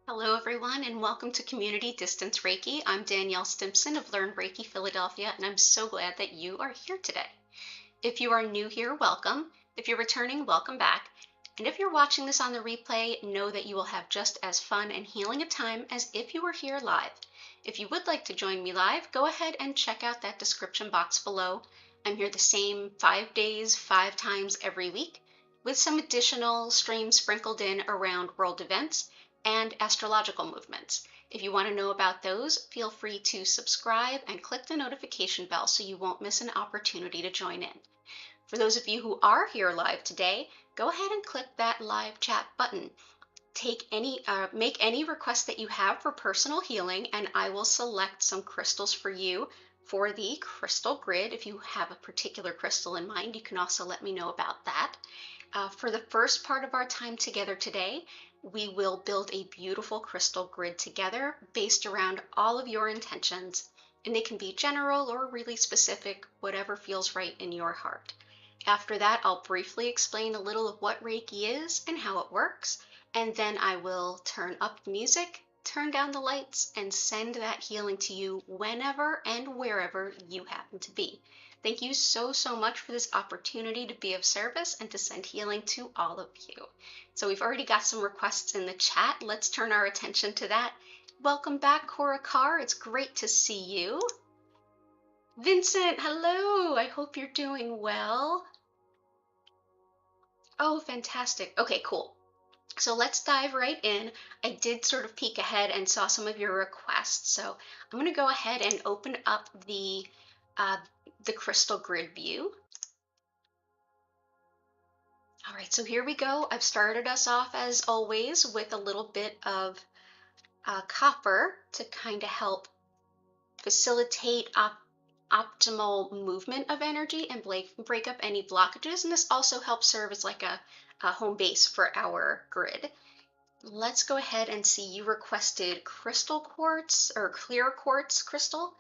Hello everyone and welcome to Community Distance Reiki. I'm Danielle Stimpson of Learn Reiki Philadelphia and I'm so glad that you are here today. If you are new here, welcome. If you're returning, welcome back. And if you're watching this on the replay, know that you will have just as fun and healing a time as if you were here live. If you would like to join me live, go ahead and check out that description box below. I'm here the same 5 days, 5 times every week, with some additional streams sprinkled in around world events and astrological movements. If you want to know about those, feel free to subscribe and click the notification bell so you won't miss an opportunity to join in. For those of you who are here live today, go ahead and click that live chat button. Make any requests that you have for personal healing, and I will select some crystals for you for the crystal grid. If you have a particular crystal in mind, you can also let me know about that. For the first part of our time together today, we will build a beautiful crystal grid together based around all of your intentions, and they can be general or really specific, whatever feels right in your heart. After that, I'll briefly explain a little of what Reiki is and how it works, and then I will turn up the music, turn down the lights, and send that healing to you whenever and wherever you happen to be. Thank you so much for this opportunity to be of service and to send healing to all of you. So we've already got some requests in the chat. Let's turn our attention to that. Welcome back, Cora Carr. It's great to see you. Vincent, hello. I hope you're doing well. Oh, fantastic. Okay, cool. So let's dive right in. I did sort of peek ahead and saw some of your requests. So I'm going to go ahead and open up the crystal grid view. All right, so here we go. I've started us off as always with a little bit of copper to kind of help facilitate optimal movement of energy and break up any blockages. And this also helps serve as like a home base for our grid. Let's go ahead and see. You requested crystal quartz or clear quartz crystal,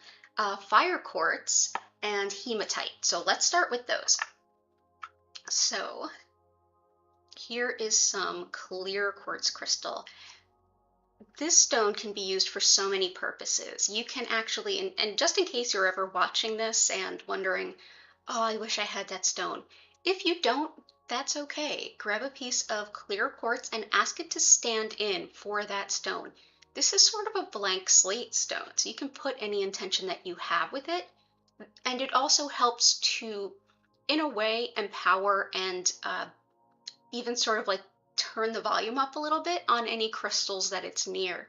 fire quartz, and hematite. So let's start with those. So here is some clear quartz crystal. This stone can be used for so many purposes. You can actually, and just in case you're ever watching this and wondering, oh, I wish I had that stone. If you don't, that's okay. Grab a piece of clear quartz and ask it to stand in for that stone. This is sort of a blank slate stone, so you can put any intention that you have with it. And it also helps to, in a way, empower and even sort of like turn the volume up a little bit on any crystals that it's near.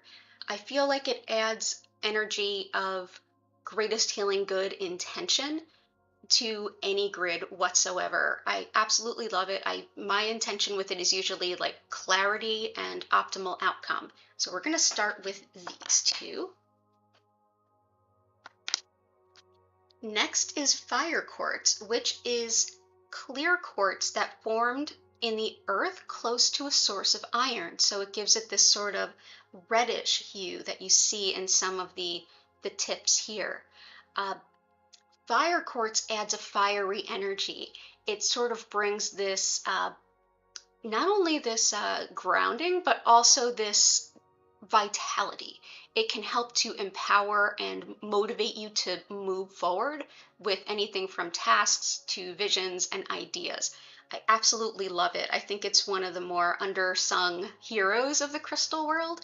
I feel like it adds energy of greatest healing good intention to any grid whatsoever. I absolutely love it. My intention with it is usually like clarity and optimal outcome. So we're going to start with these two. Next is fire quartz, which is clear quartz that formed in the earth close to a source of iron. So it gives it this sort of reddish hue that you see in some of the tips here. Fire quartz adds a fiery energy. It sort of brings this, not only this grounding, but also this vitality. It can help to empower and motivate you to move forward with anything from tasks to visions and ideas. I absolutely love it. I think it's one of the more undersung heroes of the crystal world.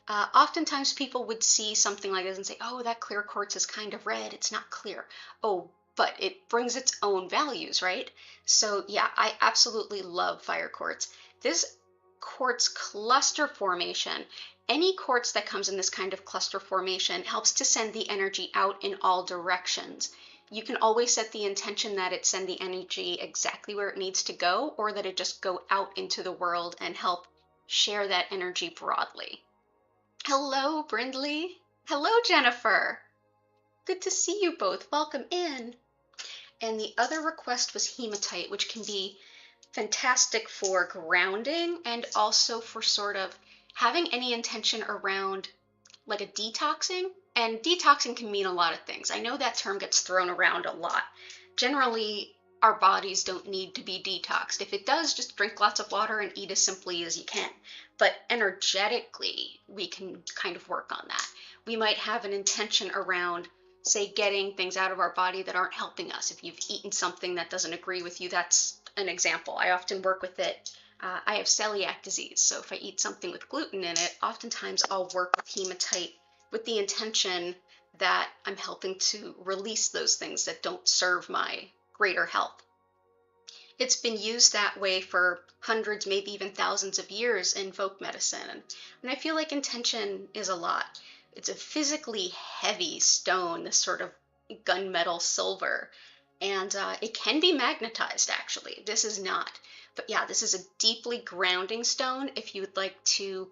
Oftentimes people would see something like this and say, oh, that clear quartz is kind of red, it's not clear. Oh, but it brings its own values, right? So yeah, I absolutely love fire quartz. This quartz cluster formation, any quartz that comes in this kind of cluster formation helps to send the energy out in all directions. You can always set the intention that it send the energy exactly where it needs to go, or that it just go out into the world and help share that energy broadly. Hello, Brindley. Hello, Jennifer. Good to see you both. Welcome in. And the other request was hematite, which can be fantastic for grounding and also for sort of having any intention around like a detoxing. And detoxing can mean a lot of things. I know that term gets thrown around a lot. Generally, our bodies don't need to be detoxed. If it does, just drink lots of water and eat as simply as you can. But energetically, we can kind of work on that. We might have an intention around, say, getting things out of our body that aren't helping us. If you've eaten something that doesn't agree with you, that's an example. I often work with it. I have celiac disease, so if I eat something with gluten in it, oftentimes I'll work with hematite with the intention that I'm helping to release those things that don't serve my greater health. It's been used that way for hundreds, maybe even thousands of years in folk medicine. And I feel like intention is a lot. It's a physically heavy stone, this sort of gunmetal silver, and it can be magnetized, actually. This is not. But yeah, this is a deeply grounding stone if you would like to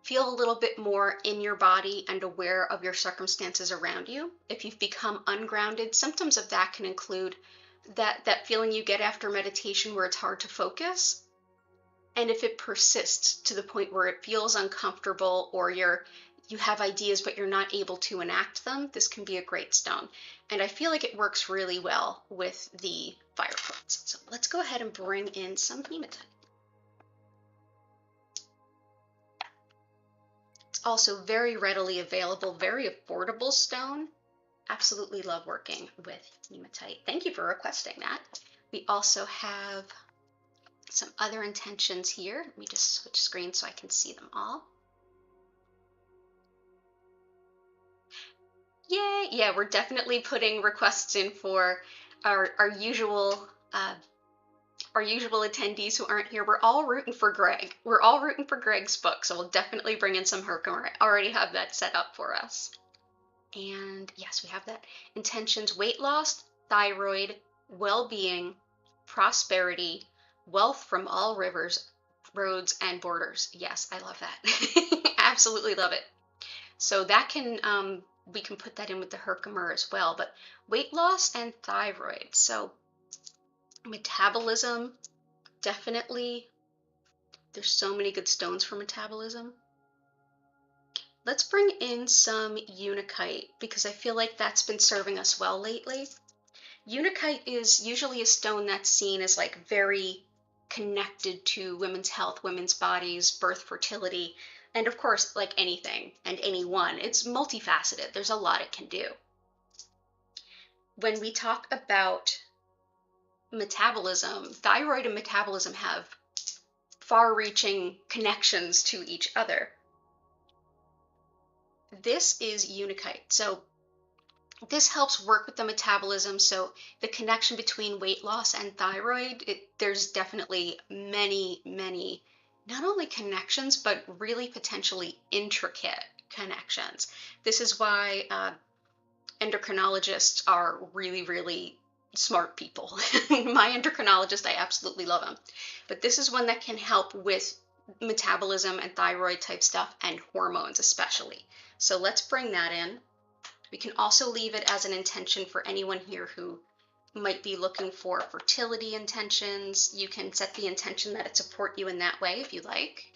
feel a little bit more in your body and aware of your circumstances around you. If you've become ungrounded, symptoms of that can include that feeling you get after meditation where it's hard to focus. And if it persists to the point where it feels uncomfortable or you have ideas but you're not able to enact them, this can be a great stone. And I feel like it works really well with the fire quartz. So let's go ahead and bring in some hematite. It's also very readily available, very affordable stone. Absolutely love working with hematite. Thank you for requesting that. We also have some other intentions here. Let me just switch screens so I can see them all. Yay! Yeah, we're definitely putting requests in for our usual attendees who aren't here. We're all rooting for Greg. We're all rooting for Greg's book, so we'll definitely bring in some herkimer. I already have that set up for us. And yes, we have that. Intentions: weight loss, thyroid, well-being, prosperity, wealth from all rivers, roads, and borders. Yes, I love that. Absolutely love it. So that can, we can put that in with the herkimer as well, but weight loss and thyroid. So metabolism, definitely. There's so many good stones for metabolism. Let's bring in some unikite because I feel like that's been serving us well lately. Unikite is usually a stone that's seen as like very connected to women's health, women's bodies, birth, fertility, and of course, like anything and anyone, it's multifaceted. There's a lot it can do. When we talk about metabolism, thyroid and metabolism have far-reaching connections to each other. This is unikite. So this helps work with the metabolism. So the connection between weight loss and thyroid, there's definitely many, not only connections, but really potentially intricate connections. This is why endocrinologists are really smart people. My endocrinologist, I absolutely love him. But this is one that can help with metabolism and thyroid type stuff and hormones especially. So let's bring that in. We can also leave it as an intention for anyone here who might be looking for fertility intentions. You can set the intention that it support you in that way if you like.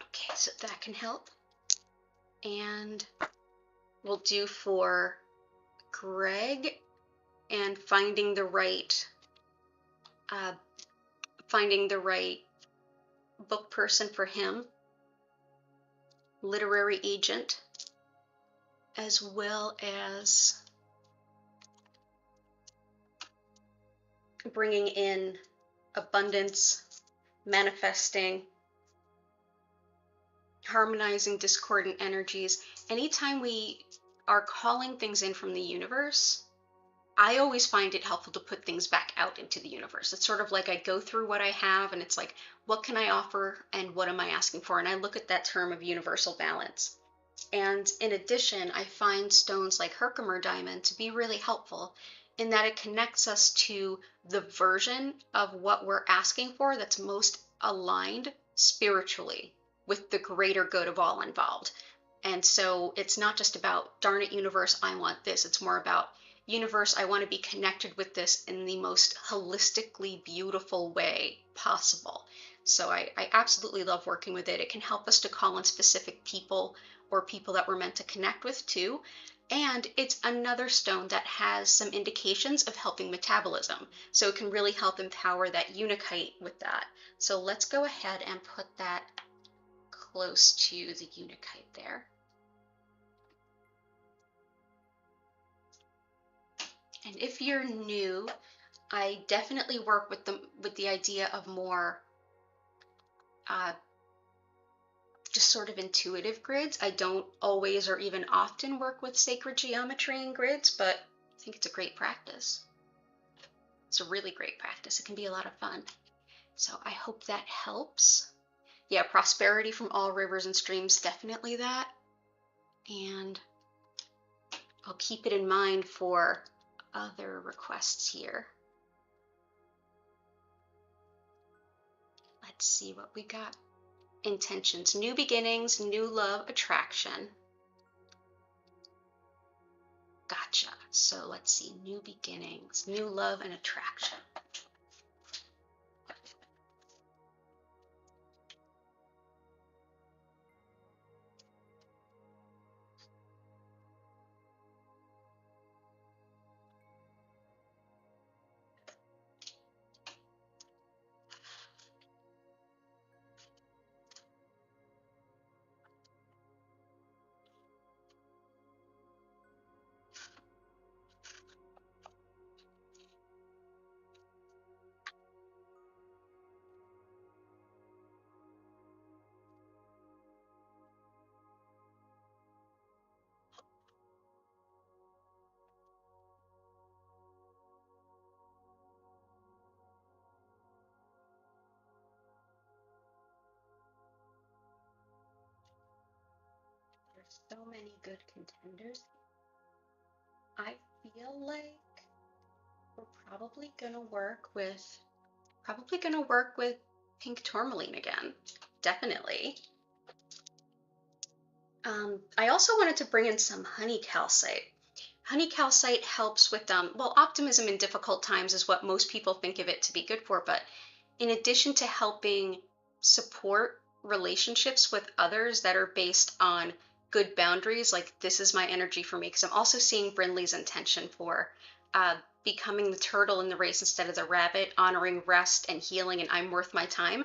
Okay, so that can help. And we'll do for Greg and finding the right book person for him, literary agent, as well as bringing in abundance, manifesting, harmonizing discordant energies. Anytime we are calling things in from the universe, I always find it helpful to put things back out into the universe. It's sort of like I go through what I have and it's like, what can I offer and what am I asking for? And I look at that term of universal balance. And in addition, I find stones like herkimer diamond to be really helpful in that it connects us to the version of what we're asking for that's most aligned spiritually with the greater good of all involved. And so it's not just about, darn it, universe, I want this. It's more about, universe, I want to be connected with this in the most holistically beautiful way possible. So I absolutely love working with it. It can help us to call on specific people or people that we're meant to connect with too. And it's another stone that has some indications of helping metabolism. So it can really help empower that unikite with that. So let's go ahead and put that close to the unikite there. And if you're new, I definitely work with the idea of more just sort of intuitive grids. I don't always or even often work with sacred geometry and grids, but I think it's a great practice. It's a really great practice. It can be a lot of fun. So I hope that helps. Yeah, prosperity from all rivers and streams, definitely that. And I'll keep it in mind for other requests here. Let's see what we got. Intentions, new beginnings, new love, attraction. Gotcha. So let's see, new beginnings, new love and attraction. There's so many good contenders. I feel like we're probably gonna work with pink tourmaline again. Definitely. I also wanted to bring in some honey calcite. Honey calcite helps with well, optimism in difficult times is what most people think of it to be good for, but in addition to helping support relationships with others that are based on good boundaries, like this is my energy for me, because I'm also seeing Brindley's intention for becoming the turtle in the race instead of the rabbit, honoring rest and healing, and I'm worth my time.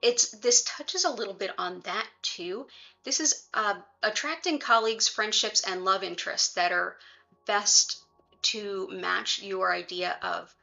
This touches a little bit on that too. This is attracting colleagues, friendships, and love interests that are best to match your idea of,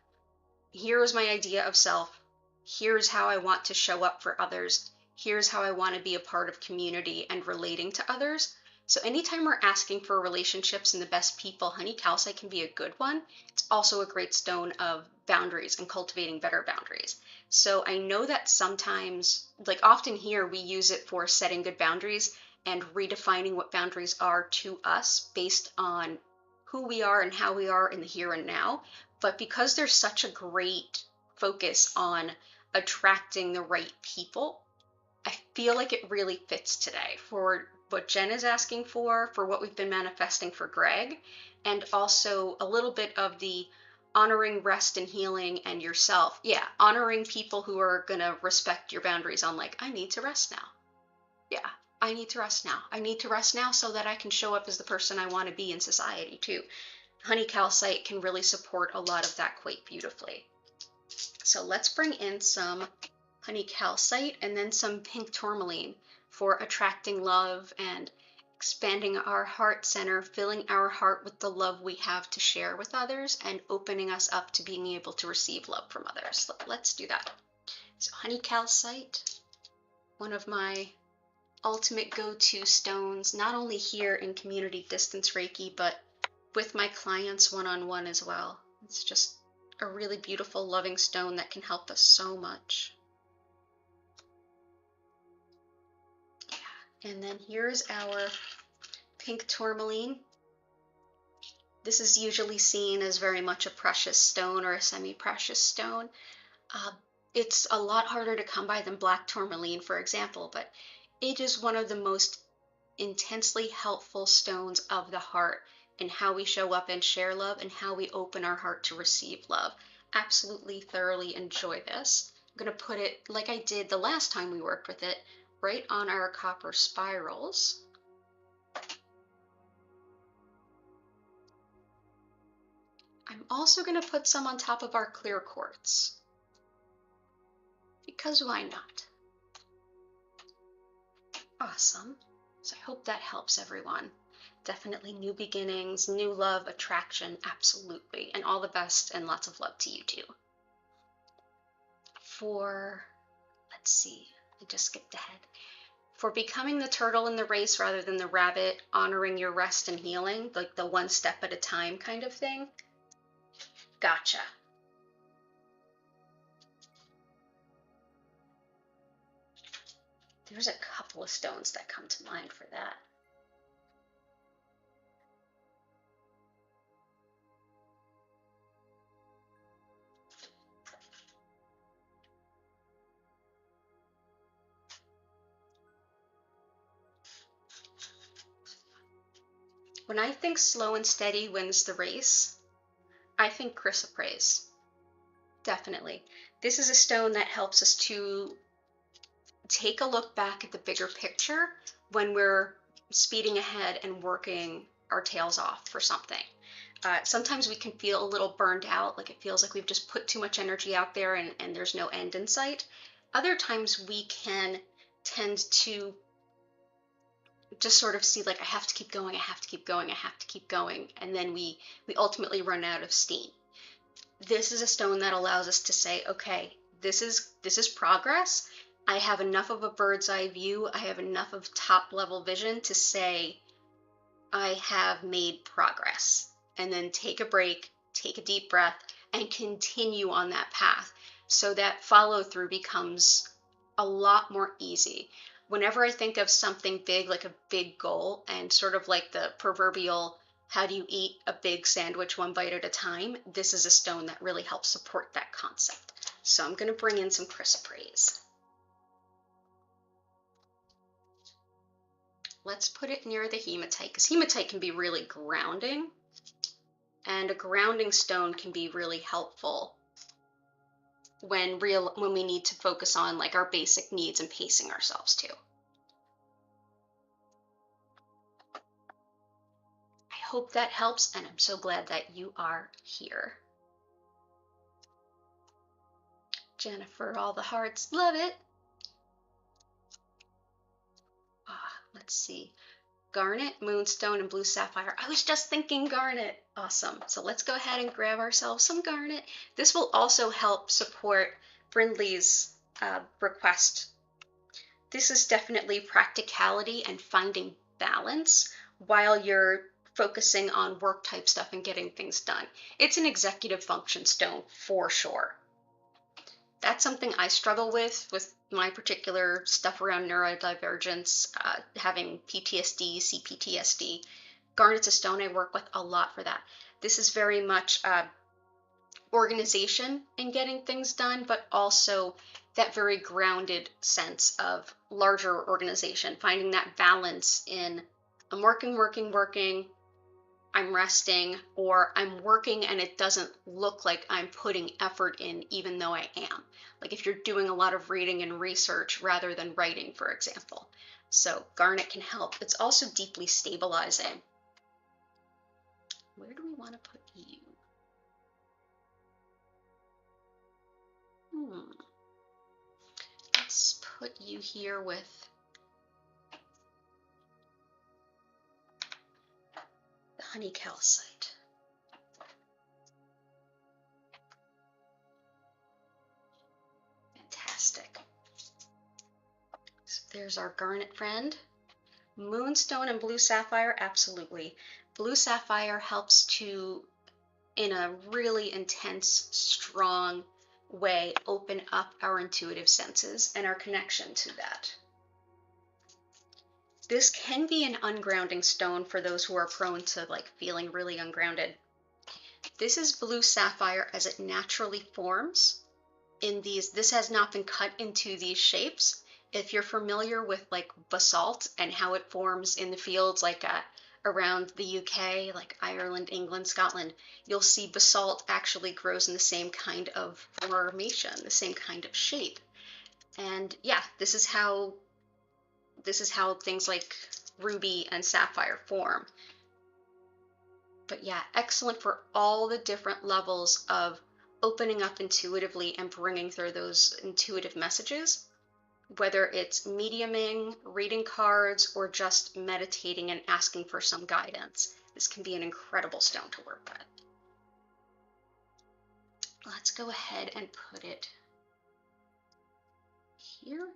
here is my idea of self, here's how I want to show up for others, here's how I want to be a part of community and relating to others. So anytime we're asking for relationships and the best people, honey calcite can be a good one. It's also a great stone of boundaries and cultivating better boundaries. So I know that sometimes, like often here, we use it for setting good boundaries and redefining what boundaries are to us based on who we are and how we are in the here and now. But because there's such a great focus on attracting the right people, I feel like it really fits today for what Jen is asking for what we've been manifesting for Greg, and also a little bit of the honoring rest and healing and yourself. Yeah, honoring people who are going to respect your boundaries on like, I need to rest now. Yeah, I need to rest now. I need to rest now so that I can show up as the person I want to be in society too. Honey calcite can really support a lot of that quite beautifully. So let's bring in some honey calcite and then some pink tourmaline for attracting love and expanding our heart center, filling our heart with the love we have to share with others, and opening us up to being able to receive love from others. Let's do that. So honey calcite, one of my ultimate go-to stones, not only here in community distance Reiki, but with my clients one-on-one as well. It's just a really beautiful, loving stone that can help us so much. And then here's our pink tourmaline. This is usually seen as very much a precious stone or a semi-precious stone. It's a lot harder to come by than black tourmaline, for example, but it is one of the most intensely helpful stones of the heart and how we show up and share love and how we open our heart to receive love. Absolutely thoroughly enjoy this. I'm going to put it, like I did the last time we worked with it, right on our copper spirals. I'm also going to put some on top of our clear quartz, because why not? Awesome. So I hope that helps everyone. Definitely new beginnings, new love, attraction, absolutely. And all the best and lots of love to you too. Let's see, I just skipped ahead. For becoming the turtle in the race rather than the rabbit, honoring your rest and healing, like the one step at a time kind of thing. Gotcha. There's a couple of stones that come to mind for that. When I think slow and steady wins the race, I think chrysoprase. Definitely. This is a stone that helps us to take a look back at the bigger picture when we're speeding ahead and working our tails off for something. Sometimes we can feel a little burned out, like it feels like we've just put too much energy out there and there's no end in sight. Other times we can tend to just sort of see like, I have to keep going, I have to keep going, I have to keep going, and then we ultimately run out of steam. This is a stone that allows us to say, okay, this is progress. I have enough of a bird's eye view, I have enough of top level vision to say I have made progress, and then take a break, take a deep breath, and continue on that path. So that follow through becomes a lot more easy. Whenever I think of something big, like a big goal, and sort of like the proverbial, how do you eat a big sandwich one bite at a time, this is a stone that really helps support that concept. So I'm going to bring in some chrysoprase. Let's put it near the hematite, because hematite can be really grounding, and a grounding stone can be really helpful when we need to focus on like our basic needs and pacing ourselves too. I hope that helps, and I'm so glad that you are here. Jennifer, all the hearts, love it. Let's see, Garnet, Moonstone, and Blue Sapphire. I was just thinking Garnet. Awesome. So let's go ahead and grab ourselves some Garnet. This will also help support Brindley's request. This is definitely practicality and finding balance while you're focusing on work type stuff and getting things done. It's an executive function stone for sure. That's something I struggle with my particular stuff around neurodivergence, having PTSD, CPTSD. Garnet's a stone I work with a lot for that. This is very much organization in getting things done, but also that very grounded sense of larger organization, finding that balance in I'm working, I'm resting, or I'm working and it doesn't look like I'm putting effort in even though I am. Like if you're doing a lot of reading and research rather than writing, for example. So Garnet can help. It's also deeply stabilizing. Where do we want to put you? Let's put you here with the honey calcite. Fantastic. So there's our Garnet friend. Moonstone and Blue Sapphire, absolutely. Blue Sapphire helps to, in a really intense, strong way, open up our intuitive senses and our connection to that. This can be an ungrounding stone for those who are prone to like feeling really ungrounded. This is Blue Sapphire as it naturally forms in these. This has not been cut into these shapes. If you're familiar with like basalt and how it forms in the fields, like around the UK, like Ireland, England, Scotland, you'll see basalt actually grows in the same kind of formation, the same kind of shape. And yeah, this is how things like ruby and sapphire form. But yeah, excellent for all the different levels of opening up intuitively and bringing through those intuitive messages, whether it's mediuming, reading cards, or just meditating and asking for some guidance. This can be an incredible stone to work with. Let's go ahead and put it here.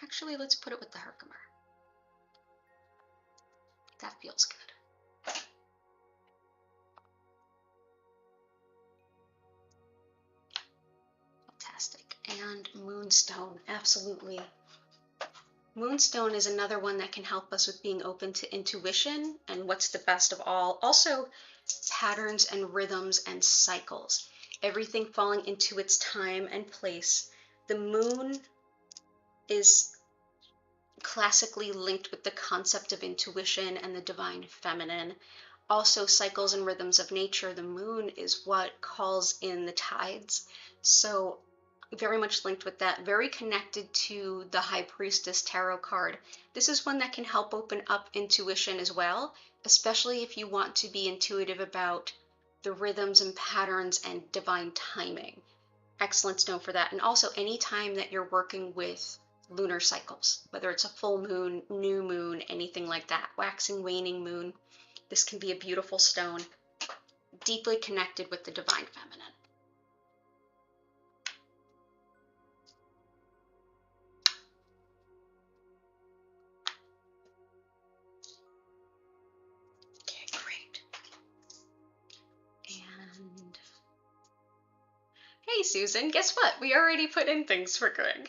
Actually, let's put it with the herkimer. That feels good. Fantastic. And Moonstone, absolutely. Moonstone is another one that can help us with being open to intuition and what's the best of all. Also, patterns and rhythms and cycles. Everything falling into its time and place. The moon is classically linked with the concept of intuition and the divine feminine. Also, cycles and rhythms of nature. The moon is what calls in the tides. So very much linked with that, very connected to the High Priestess tarot card. This is one that can help open up intuition as well, especially if you want to be intuitive about the rhythms and patterns and divine timing. Excellent stone for that. And also any time that you're working with lunar cycles, whether it's a full moon, new moon, anything like that, waxing, waning moon, this can be a beautiful stone, deeply connected with the divine feminine. And hey, Susan, guess what? We already put in things for Greg.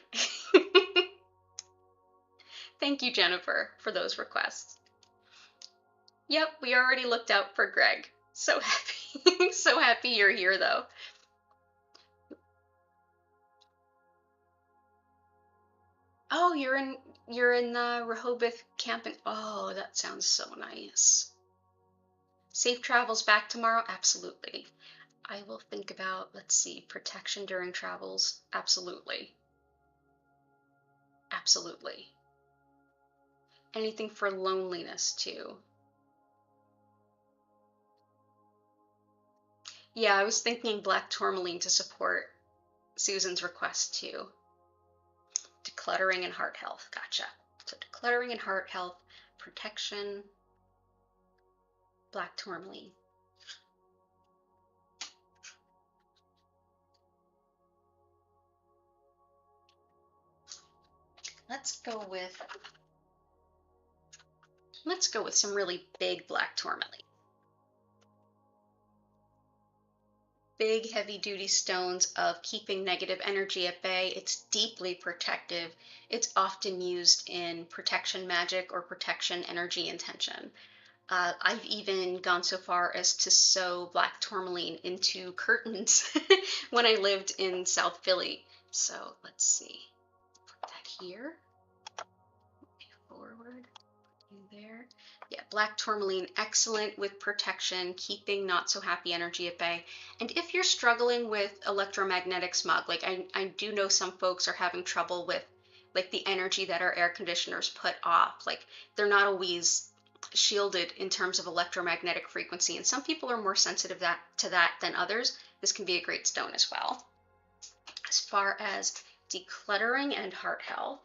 Thank you, Jennifer, for those requests. Yep, we already looked out for Greg. So happy, so happy you're here, though. Oh, you're in the Rehoboth camping. Oh, that sounds so nice. Safe travels back tomorrow? Absolutely. I will think about, let's see, protection during travels. Absolutely. Absolutely. Anything for loneliness, too. Yeah, I was thinking black tourmaline to support Susan's request, too. Decluttering and heart health. Gotcha. So decluttering and heart health, protection, black tourmaline. Let's go with some really big black tourmaline. Big heavy-duty stones of keeping negative energy at bay. It's deeply protective. It's often used in protection magic or protection energy intention. I've even gone so far as to sew black tourmaline into curtains when I lived in South Philly. So let's see. Put that here. Forward. There. Yeah, black tourmaline, excellent with protection, keeping not so happy energy at bay. And if you're struggling with electromagnetic smog, like I do know some folks are having trouble with like the energy that our air conditioners put off. Like they're not always shielded in terms of electromagnetic frequency, and some people are more sensitive to that than others. This can be a great stone as well. As far as decluttering and heart health,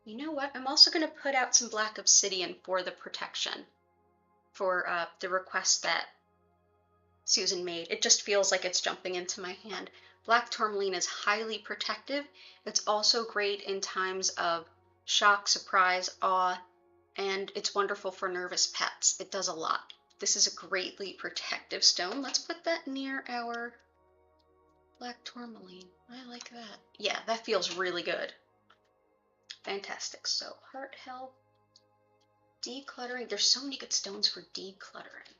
you know what? I'm also going to put out some black obsidian for the protection, for the request that Susan made. It just feels like it's jumping into my hand. Black tourmaline is highly protective. It's also great in times of shock, surprise, awe, and it's wonderful for nervous pets. It does a lot. This is a greatly protective stone. Let's put that near our black tourmaline. I like that. Yeah, that feels really good. Fantastic. So heart health, decluttering. There's so many good stones for decluttering.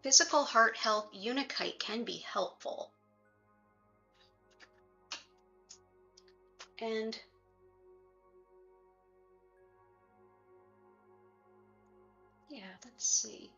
Physical heart health, Unicite can be helpful. And yeah, let's see.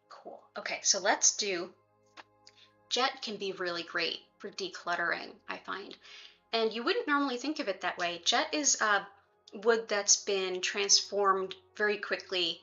Cool. Okay, so let's do, jet can be really great for decluttering, I find. And you wouldn't normally think of it that way. Jet is wood that's been transformed very quickly.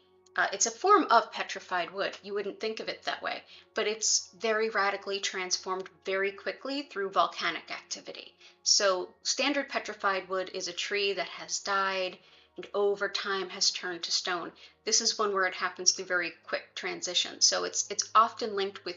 It's a form of petrified wood. You wouldn't think of it that way, but it's very radically transformed very quickly through volcanic activity. So standard petrified wood is a tree that has died and over time has turned to stone. This is one where it happens through very quick transition. So it's often linked with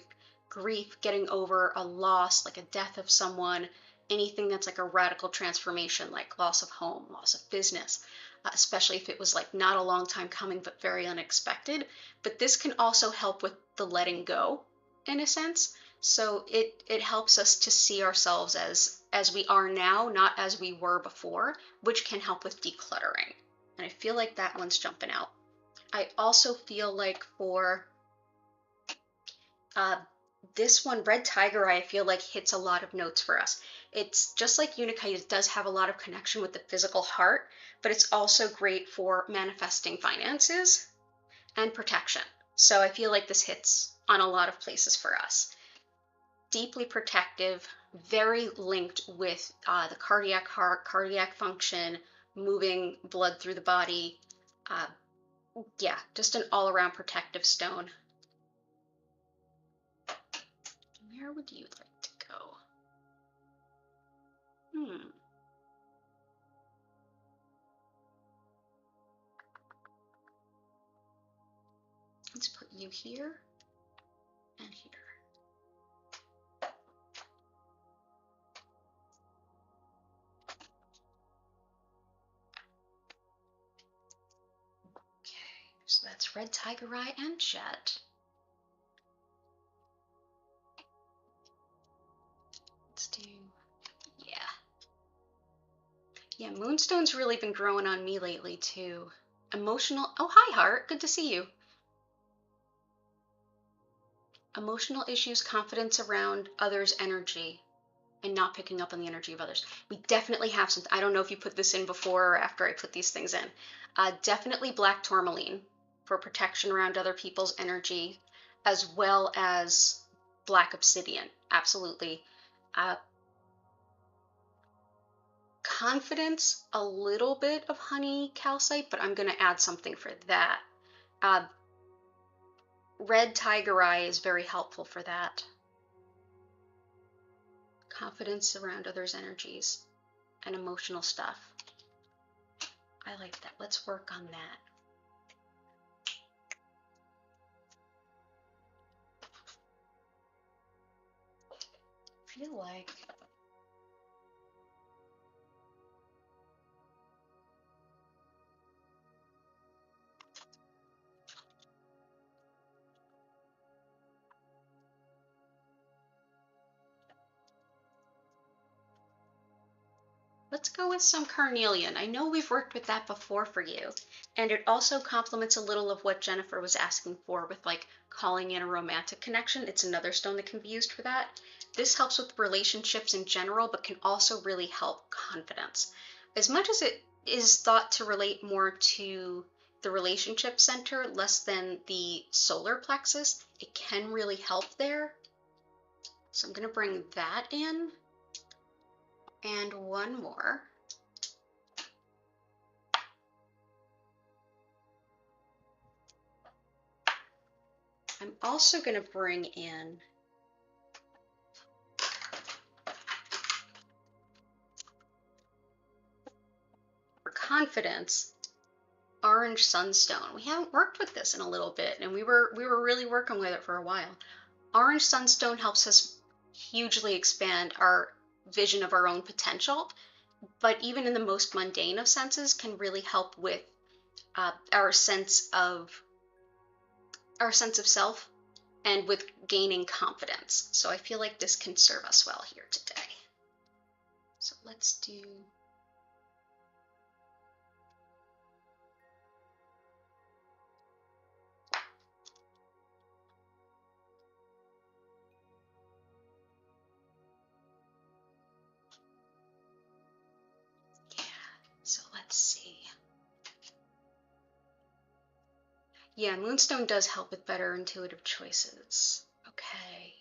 grief, getting over a loss, like a death of someone, anything that's like a radical transformation, like loss of home, loss of business, especially if it was like not a long time coming, but very unexpected. But this can also help with the letting go in a sense. So it helps us to see ourselves as we are now, not as we were before, which can help with decluttering. And I feel like that one's jumping out. I also feel like for this one, Red Tiger Eye, I feel like hits a lot of notes for us. It's just like Unicite, it does have a lot of connection with the physical heart, but it's also great for manifesting finances and protection. So I feel like this hits on a lot of places for us. Deeply protective, very linked with the cardiac heart, cardiac function, moving blood through the body. Yeah, just an all-around protective stone. Where would you like to go? Let's put you here and here. Okay, so that's Red Tiger Eye and Jet. Let's do, yeah, Moonstone's really been growing on me lately too. Emotional, oh hi Heart, good to see you. Emotional issues, confidence around others' energy, and not picking up on the energy of others. We definitely have some, I don't know if you put this in before or after I put these things in. Definitely black tourmaline for protection around other people's energy, as well as black obsidian, absolutely. Confidence, a little bit of honey calcite, but I'm going to add something for that. Red Tiger Eye is very helpful for that. Confidence around others' energies and emotional stuff. I like that. Let's work on that. I feel like let's go with some Carnelian. I know we've worked with that before for you, and it also complements a little of what Jennifer was asking for with like calling in a romantic connection. It's another stone that can be used for that. This helps with relationships in general, but can also really help confidence. As much as it is thought to relate more to the relationship center, less than the solar plexus, it can really help there. So I'm going to bring that in. And one more. I'm also going to bring in for confidence, orange sunstone. We haven't worked with this in a little bit, and we were really working with it for a while. Orange sunstone helps us hugely expand our vision of our own potential, but even in the most mundane of senses can really help with our sense of self and with gaining confidence. So I feel like this can serve us well here today. So let's do so let's see. Yeah, Moonstone does help with better intuitive choices. Okay.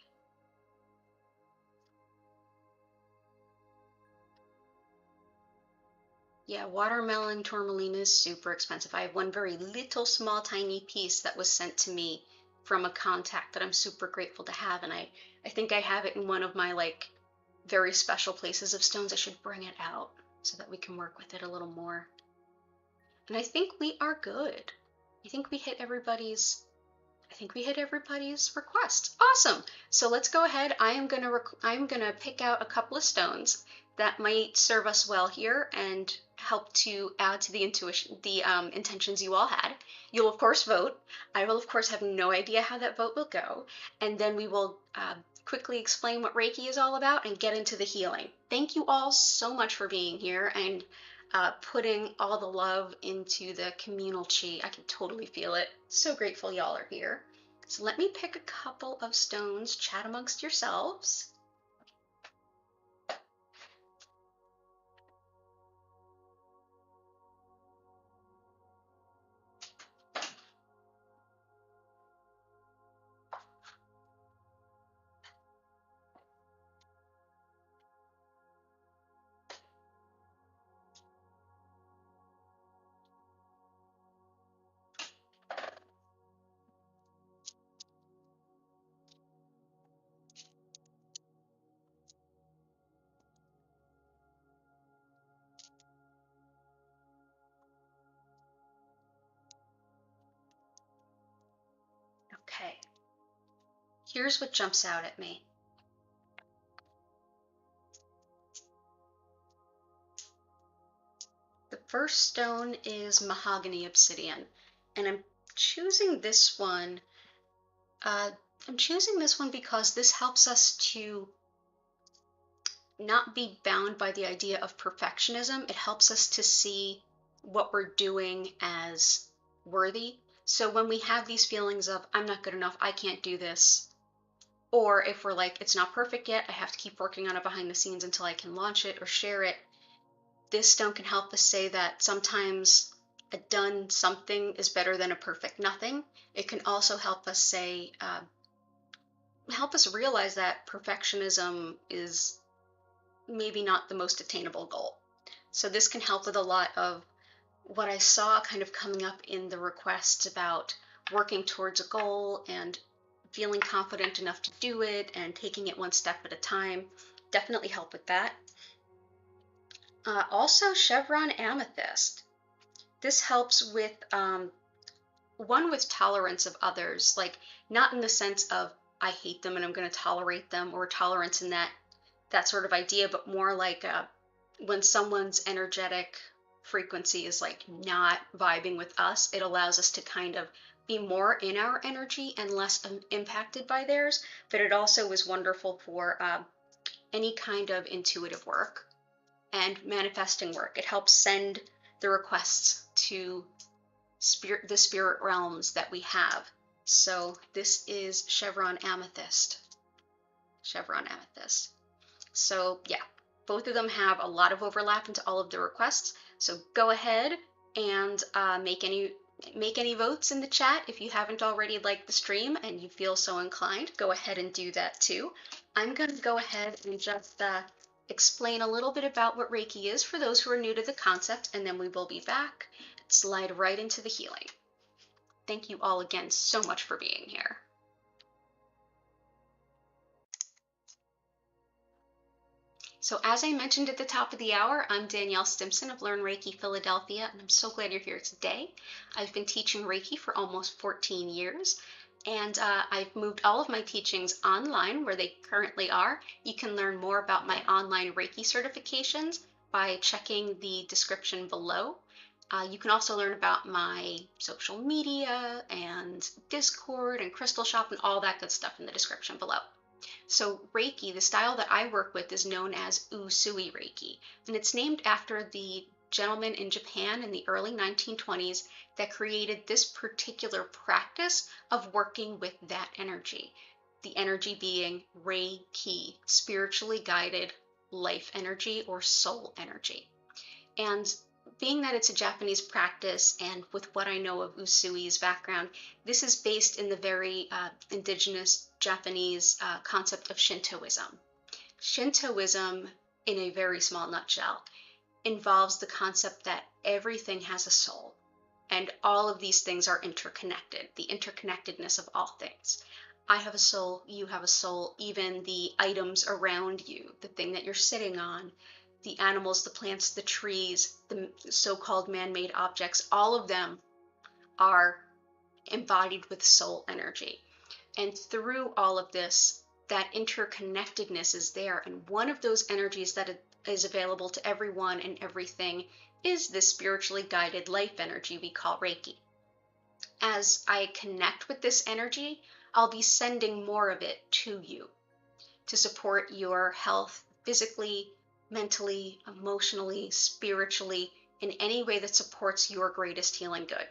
Yeah, watermelon tourmaline is super expensive. I have one very little small tiny piece that was sent to me from a contact that I'm super grateful to have, and I think I have it in one of my like very special places of stones. I should bring it out so that we can work with it a little more. And I think we are good. I think we hit everybody's request. Awesome. So let's go ahead. I'm gonna pick out a couple of stones that might serve us well here and help to add to the intentions you all had. You'll of course vote. I will of course have no idea how that vote will go, and then we will quickly explain what Reiki is all about and get into the healing. Thank you all so much for being here and putting all the love into the communal chi. I can totally feel it. So grateful y'all are here. So let me pick a couple of stones, chat amongst yourselves. Okay, here's what jumps out at me. The first stone is mahogany obsidian, and I'm choosing this one. Because this helps us to not be bound by the idea of perfectionism. It helps us to see what we're doing as worthy. So when we have these feelings of, I'm not good enough, I can't do this, or if we're like, it's not perfect yet, I have to keep working on it behind the scenes until I can launch it or share it, this stone can help us say that sometimes a done something is better than a perfect nothing. It can also help us say, help us realize that perfectionism is maybe not the most attainable goal. So this can help with a lot of what I saw kind of coming up in the requests about working towards a goal and feeling confident enough to do it and taking it one step at a time. Definitely help with that. Also, Chevron Amethyst. This helps with, one, with tolerance of others, like not in the sense of I hate them and I'm going to tolerate them, or tolerance in that sort of idea, but more like when someone's energetic frequency is like not vibing with us, it allows us to kind of be more in our energy and less impacted by theirs. But it also is wonderful for any kind of intuitive work and manifesting work. It helps send the requests to the spirit realms that we have. So this is Chevron Amethyst. Chevron Amethyst. So yeah, both of them have a lot of overlap into all of the requests. So go ahead and make any votes in the chat. If you haven't already liked the stream and you feel so inclined, go ahead and do that too. I'm going to go ahead and just explain a little bit about what Reiki is for those who are new to the concept, and then we will be back and slide right into the healing. Thank you all again so much for being here. So as I mentioned at the top of the hour, I'm Danielle Stimpson of Learn Reiki Philadelphia, and I'm so glad you're here today. I've been teaching Reiki for almost 14 years, and I've moved all of my teachings online where they currently are. You can learn more about my online Reiki certifications by checking the description below. You can also learn about my social media and Discord and Crystal Shop and all that good stuff in the description below. So Reiki, the style that I work with, is known as Usui Reiki, and it's named after the gentleman in Japan in the early 1920s that created this particular practice of working with that energy. The energy being Reiki, spiritually guided life energy or soul energy. And being that it's a Japanese practice, and with what I know of Usui's background, this is based in the very indigenous Japanese concept of Shintoism. Shintoism, in a very small nutshell, involves the concept that everything has a soul, and all of these things are interconnected, the interconnectedness of all things. I have a soul, you have a soul, even the items around you, the thing that you're sitting on, the animals, the plants, the trees, the so-called man-made objects, all of them are embodied with soul energy. And through all of this, that interconnectedness is there. And one of those energies that is available to everyone and everything is this spiritually guided life energy we call Reiki. As I connect with this energy, I'll be sending more of it to you to support your health physically, mentally, emotionally, spiritually, in any way that supports your greatest healing good.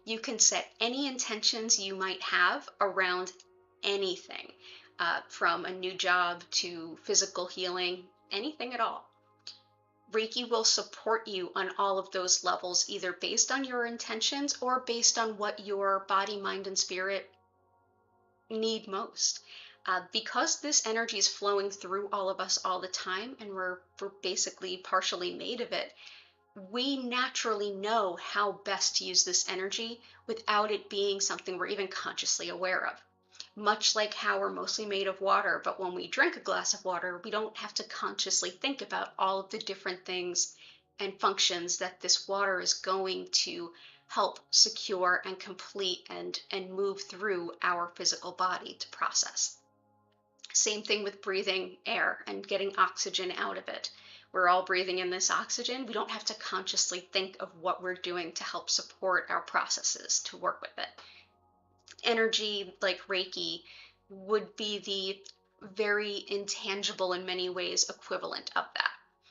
You can set any intentions you might have around anything, from a new job to physical healing, anything at all. Reiki will support you on all of those levels, either based on your intentions or based on what your body, mind, and spirit need most. Because this energy is flowing through all of us all the time, and we're basically partially made of it, we naturally know how best to use this energy without it being something we're even consciously aware of. Much like how we're mostly made of water, but when we drink a glass of water, we don't have to consciously think about all of the different things and functions that this water is going to help secure and complete and move through our physical body to process. Same thing with breathing air and getting oxygen out of it. We're all breathing in this oxygen. We don't have to consciously think of what we're doing to help support our processes to work with it. Energy like Reiki would be the very intangible, in many ways, equivalent of that.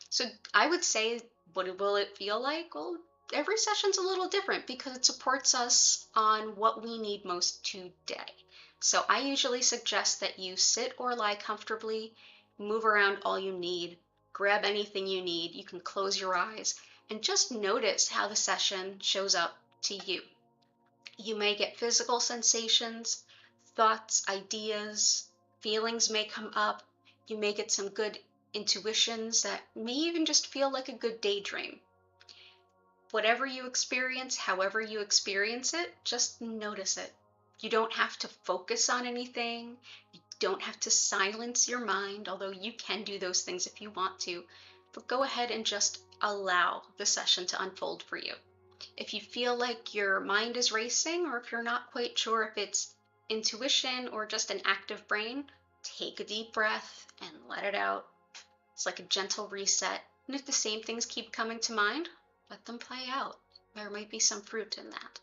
So I would say, what will it feel like? Well, every session's a little different because it supports us on what we need most today. So I usually suggest that you sit or lie comfortably, move around all you need, grab anything you need. You can close your eyes and just notice how the session shows up to you. You may get physical sensations, thoughts, ideas, feelings may come up. You may get some good intuitions that may even just feel like a good daydream. Whatever you experience, however you experience it, just notice it. You don't have to focus on anything. You don't have to silence your mind, although you can do those things if you want to. But go ahead and just allow the session to unfold for you. If you feel like your mind is racing, or if you're not quite sure if it's intuition or just an active brain, take a deep breath and let it out. It's like a gentle reset. And if the same things keep coming to mind, let them play out. There might be some fruit in that.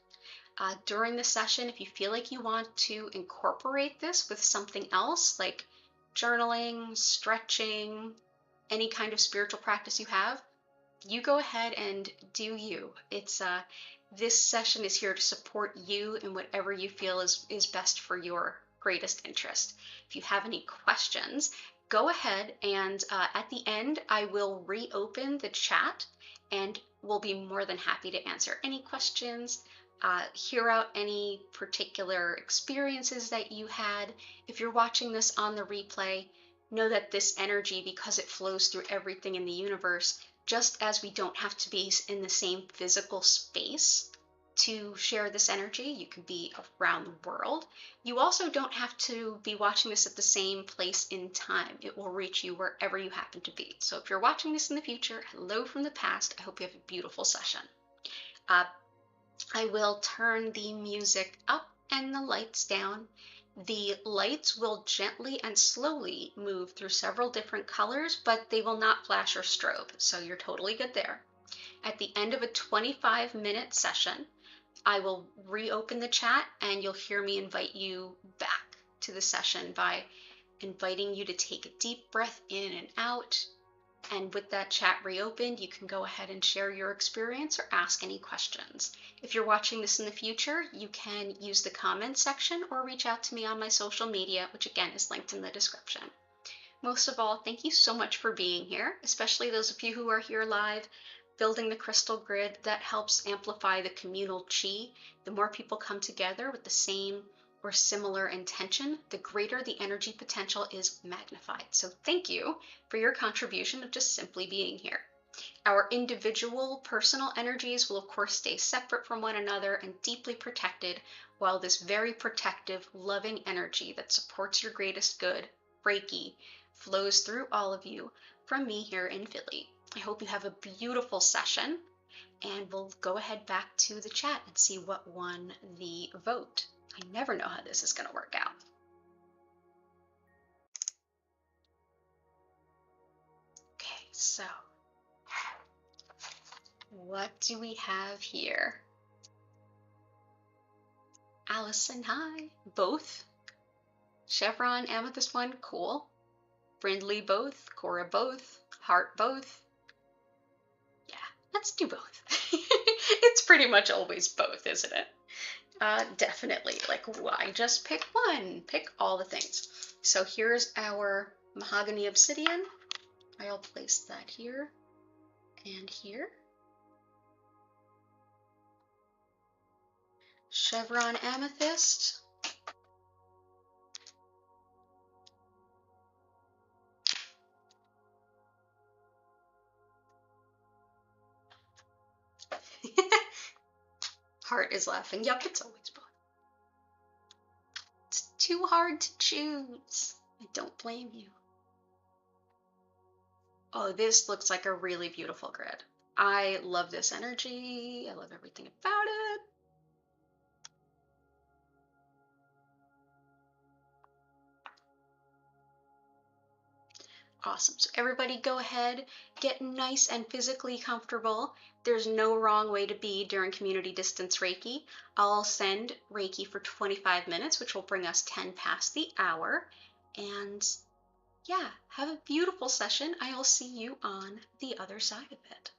During the session, if you feel like you want to incorporate this with something else, like journaling, stretching, any kind of spiritual practice you have, you go ahead and do you. This session is here to support you in whatever you feel is best for your greatest interest. If you have any questions, go ahead and at the end, I will reopen the chat and we'll be more than happy to answer any questions, hear out any particular experiences that you had. If you're watching this on the replay, know that this energy, because it flows through everything in the universe, just as we don't have to be in the same physical space to share this energy, you can be around the world. You also don't have to be watching this at the same place in time. It will reach you wherever you happen to be. So if you're watching this in the future, hello from the past. I hope you have a beautiful session. I will turn the music up and the lights down. The lights will gently and slowly move through several different colors, but they will not flash or strobe, so you're totally good there. At the end of a 25-minute session, I will reopen the chat and you'll hear me invite you back to the session by inviting you to take a deep breath in and out. And with that chat reopened, you can go ahead and share your experience or ask any questions. If you're watching this in the future, you can use the comments section or reach out to me on my social media, which again is linked in the description. Most of all, thank you so much for being here, especially those of you who are here live. Building the crystal grid, that helps amplify the communal chi. The more people come together with the same or similar intention, the greater the energy potential is magnified. So thank you for your contribution of just simply being here. Our individual personal energies will of course stay separate from one another and deeply protected, while this very protective, loving energy that supports your greatest good, Reiki, flows through all of you from me here in Philly. I hope you have a beautiful session, and we'll go ahead back to the chat and see what won the vote. I never know how this is going to work out. Okay, so what do we have here? Allison, hi. Both. Chevron Amethyst one, cool. Brindley both. Cora both. Heart both. Let's do both. It's pretty much always both, isn't it? Definitely. Like, why just pick one? Pick all the things. So here's our mahogany obsidian. I'll place that here and here. Chevron amethyst. Heart is laughing. Yup, it's always both. It's too hard to choose. I don't blame you. Oh, this looks like a really beautiful grid. I love this energy. I love everything about it. Awesome. So everybody go ahead, get nice and physically comfortable. There's no wrong way to be during community distance Reiki. I'll send Reiki for 25 minutes, which will bring us 10 past the hour. And yeah, have a beautiful session. I will see you on the other side of it.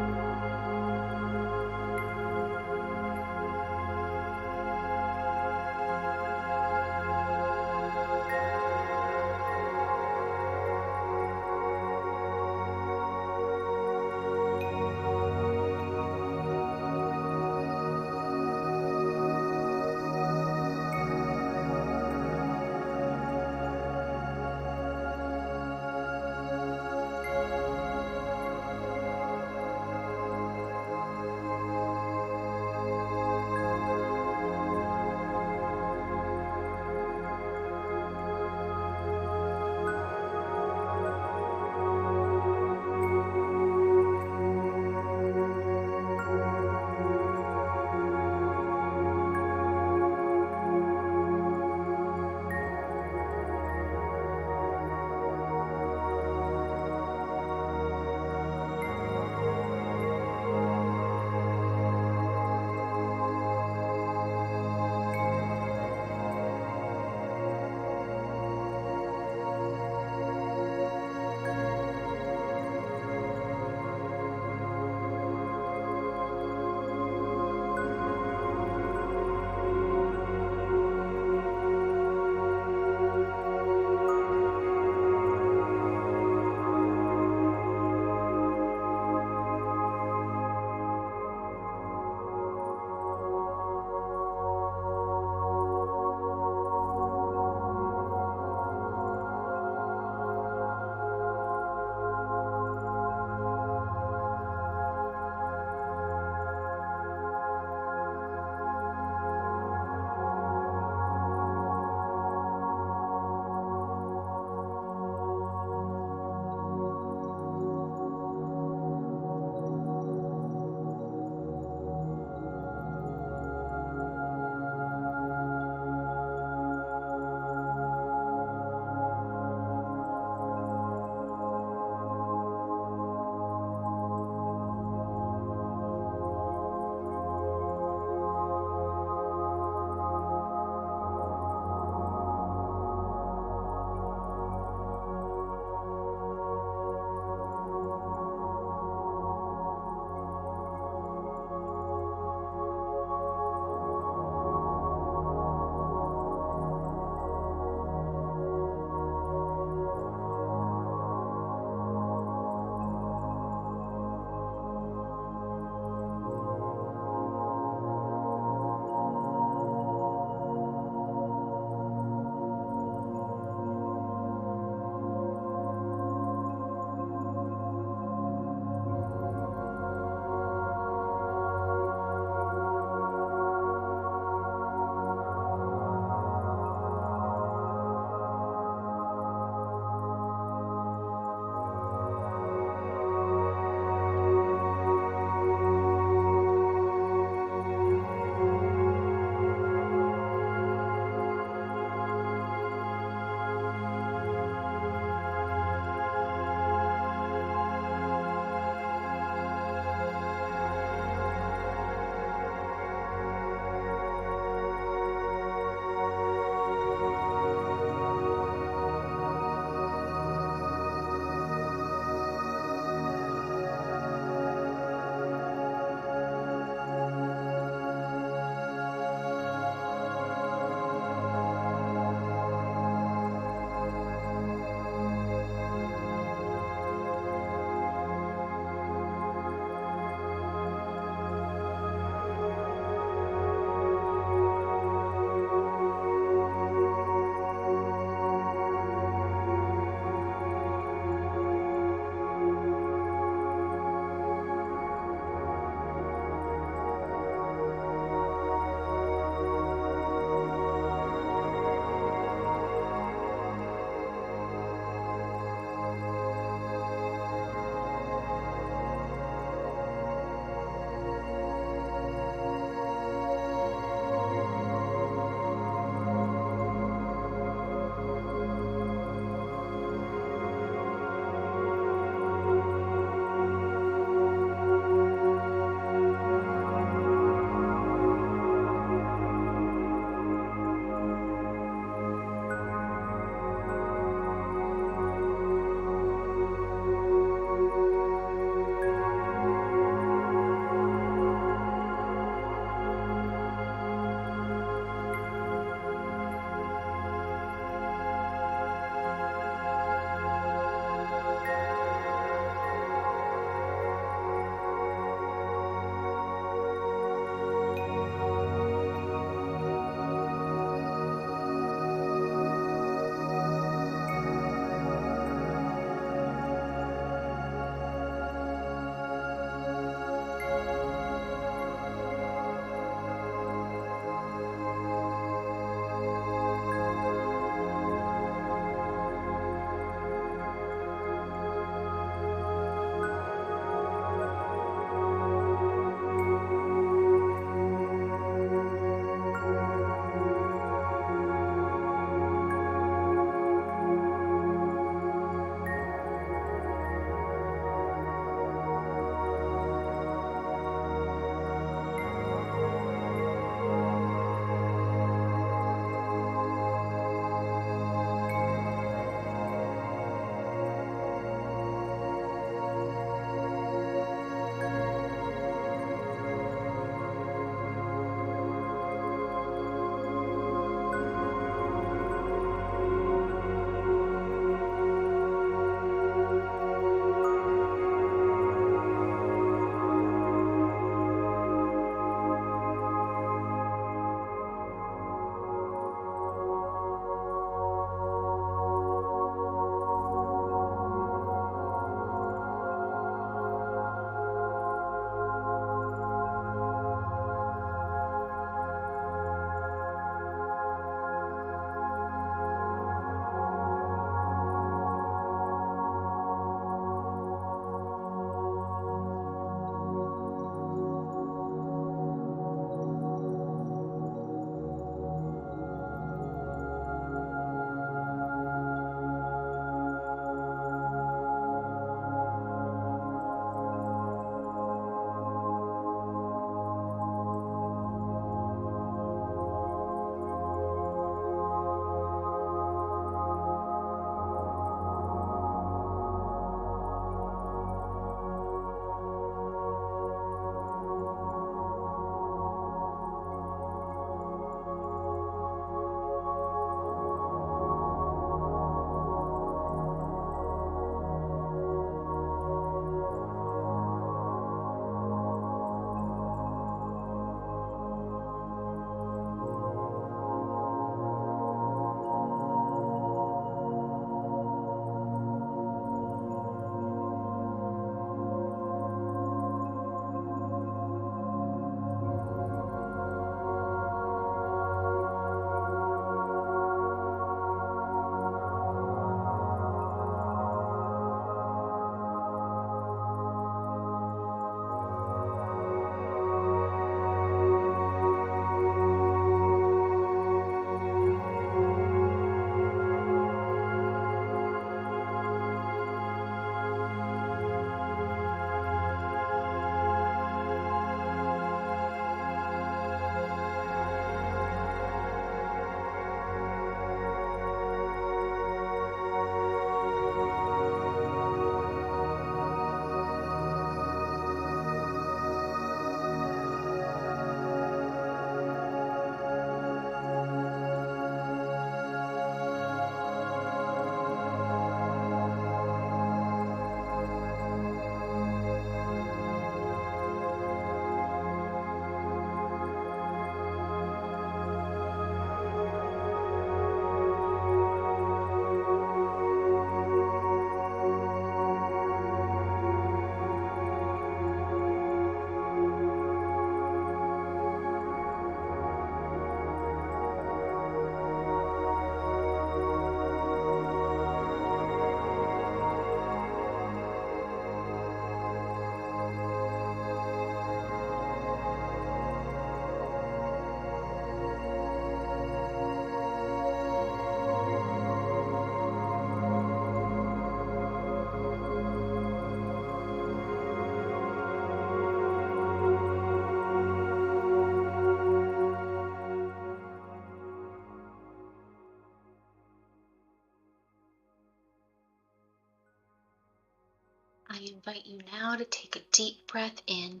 invite you now to take a deep breath in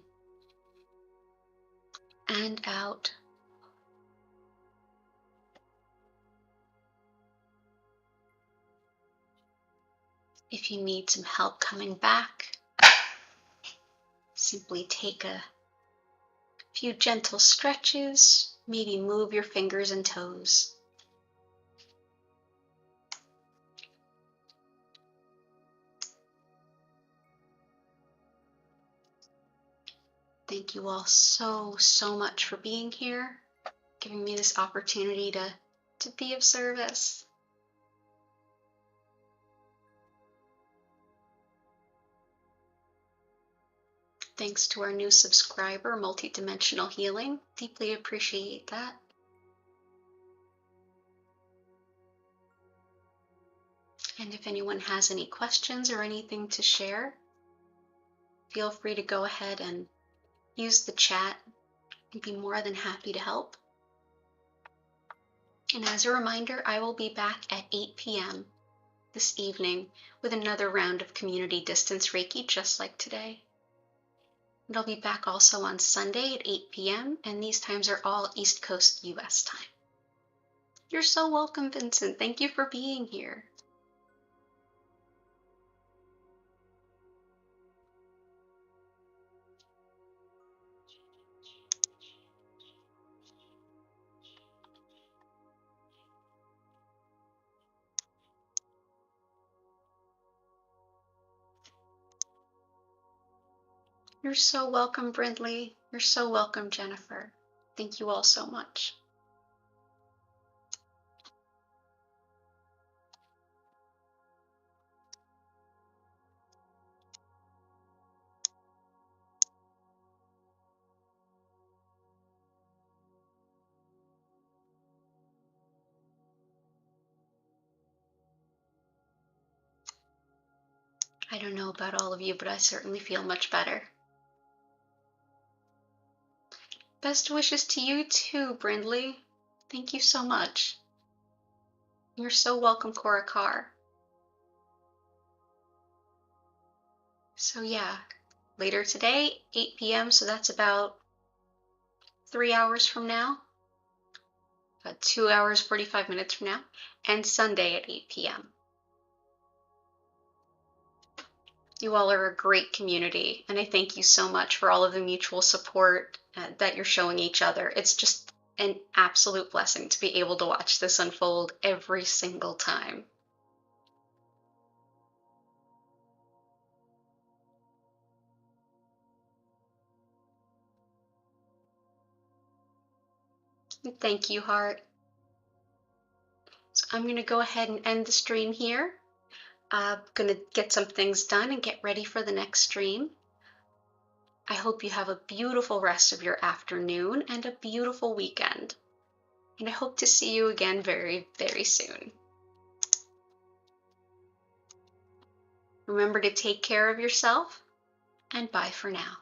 and out. If you need some help coming back, simply take a few gentle stretches, maybe move your fingers and toes. Thank you all so much for being here, giving me this opportunity to be of service. Thanks to our new subscriber, Multidimensional Healing. Deeply appreciate that. And if anyone has any questions or anything to share, feel free to go ahead and use the chat. I'd be more than happy to help. And as a reminder, I will be back at 8 p.m. this evening with another round of community distance Reiki, just like today. And I'll be back also on Sunday at 8 p.m. and these times are all East Coast US time. You're so welcome, Vincent. Thank you for being here. You're so welcome, Brindley. You're so welcome, Jennifer. Thank you all so much. I don't know about all of you, but I certainly feel much better. Best wishes to you too, Brindley. Thank you so much. You're so welcome, Cora Carr. So yeah, later today, 8 p.m., so that's about 3 hours from now, 2 hours, 45 minutes from now, and Sunday at 8 p.m. You all are a great community, and I thank you so much for all of the mutual support that you're showing each other. It's just an absolute blessing to be able to watch this unfold every single time. Thank you, Heart. So I'm going to go ahead and end the stream here. I'm going to get some things done and get ready for the next stream. I hope you have a beautiful rest of your afternoon and a beautiful weekend. And I hope to see you again very, very soon. Remember to take care of yourself, and bye for now.